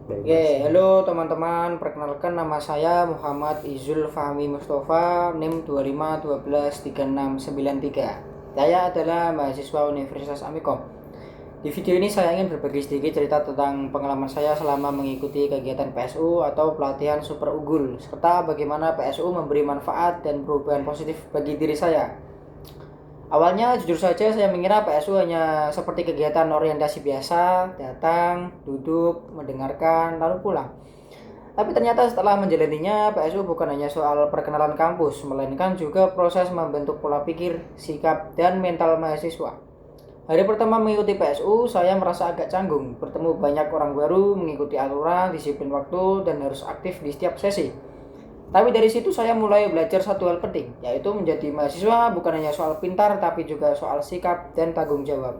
Oke, halo teman-teman, perkenalkan nama saya Muhammad Izul Fahmi Mustafa, NIM 25123693. Saya adalah mahasiswa Universitas Amikom. Di video ini saya ingin berbagi sedikit cerita tentang pengalaman saya selama mengikuti kegiatan PSU atau pelatihan super unggul, serta bagaimana PSU memberi manfaat dan perubahan positif bagi diri saya. Awalnya jujur saja saya mengira PSU hanya seperti kegiatan orientasi biasa, datang, duduk, mendengarkan, lalu pulang. Tapi ternyata setelah menjalaninya, PSU bukan hanya soal perkenalan kampus, melainkan juga proses membentuk pola pikir, sikap, dan mental mahasiswa. Hari pertama mengikuti PSU, saya merasa agak canggung, bertemu banyak orang baru, mengikuti aturan, disiplin waktu, dan harus aktif di setiap sesi. Tapi dari situ saya mulai belajar satu hal penting, yaitu menjadi mahasiswa bukan hanya soal pintar, tapi juga soal sikap dan tanggung jawab.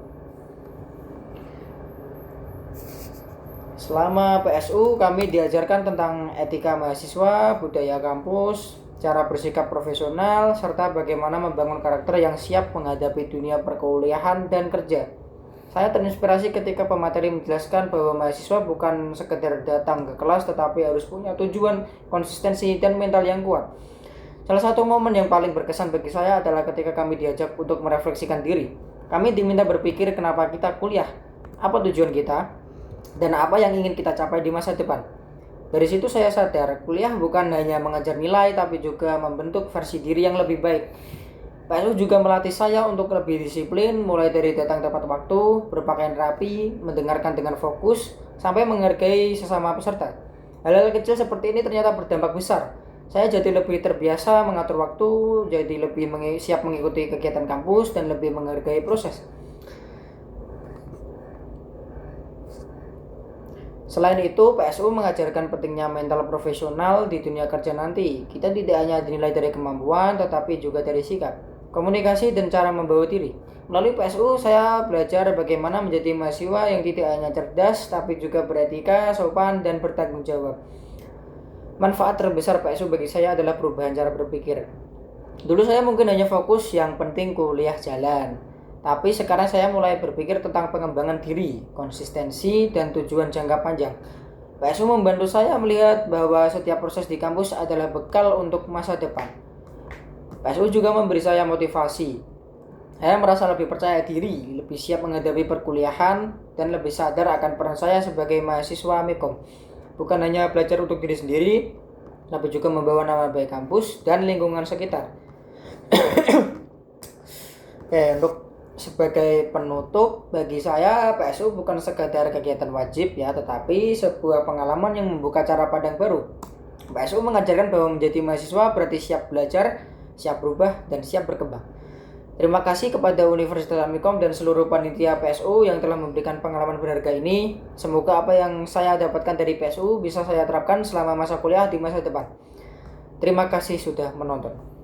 Selama PSU, kami diajarkan tentang etika mahasiswa, budaya kampus, cara bersikap profesional, serta bagaimana membangun karakter yang siap menghadapi dunia perkuliahan dan kerja. Saya terinspirasi ketika pemateri menjelaskan bahwa mahasiswa bukan sekedar datang ke kelas, tetapi harus punya tujuan, konsistensi, dan mental yang kuat. Salah satu momen yang paling berkesan bagi saya adalah ketika kami diajak untuk merefleksikan diri. Kami diminta berpikir kenapa kita kuliah, apa tujuan kita, dan apa yang ingin kita capai di masa depan. Dari situ saya sadar, kuliah bukan hanya mengajar nilai, tapi juga membentuk versi diri yang lebih baik. PSU juga melatih saya untuk lebih disiplin, mulai dari datang tepat waktu, berpakaian rapi, mendengarkan dengan fokus, sampai menghargai sesama peserta. Hal-hal kecil seperti ini ternyata berdampak besar. Saya jadi lebih terbiasa mengatur waktu, jadi lebih siap mengikuti kegiatan kampus, dan lebih menghargai proses. Selain itu, PSU mengajarkan pentingnya mental profesional di dunia kerja nanti. Kita tidak hanya dinilai dari kemampuan, tetapi juga dari sikap, komunikasi, dan cara membawa diri. Melalui PSU, saya belajar bagaimana menjadi mahasiswa yang tidak hanya cerdas, tapi juga beretika, sopan, dan bertanggung jawab. Manfaat terbesar PSU bagi saya adalah perubahan cara berpikir. Dulu saya mungkin hanya fokus yang penting kuliah jalan. Tapi sekarang saya mulai berpikir tentang pengembangan diri, konsistensi, dan tujuan jangka panjang. PSU membantu saya melihat bahwa setiap proses di kampus adalah bekal untuk masa depan. PSU juga memberi saya motivasi. Saya merasa lebih percaya diri, lebih siap menghadapi perkuliahan, dan lebih sadar akan peran saya sebagai mahasiswa Amikom. Bukan hanya belajar untuk diri sendiri, tapi juga membawa nama baik kampus dan lingkungan sekitar. Untuk sebagai penutup, bagi saya PSU bukan sekadar kegiatan wajib ya, tetapi sebuah pengalaman yang membuka cara pandang baru. PSU mengajarkan bahwa menjadi mahasiswa berarti siap belajar, siap berubah, dan siap berkembang. Terima kasih kepada Universitas Amikom dan seluruh panitia PSU yang telah memberikan pengalaman berharga ini. Semoga apa yang saya dapatkan dari PSU bisa saya terapkan selama masa kuliah di masa depan. Terima kasih sudah menonton.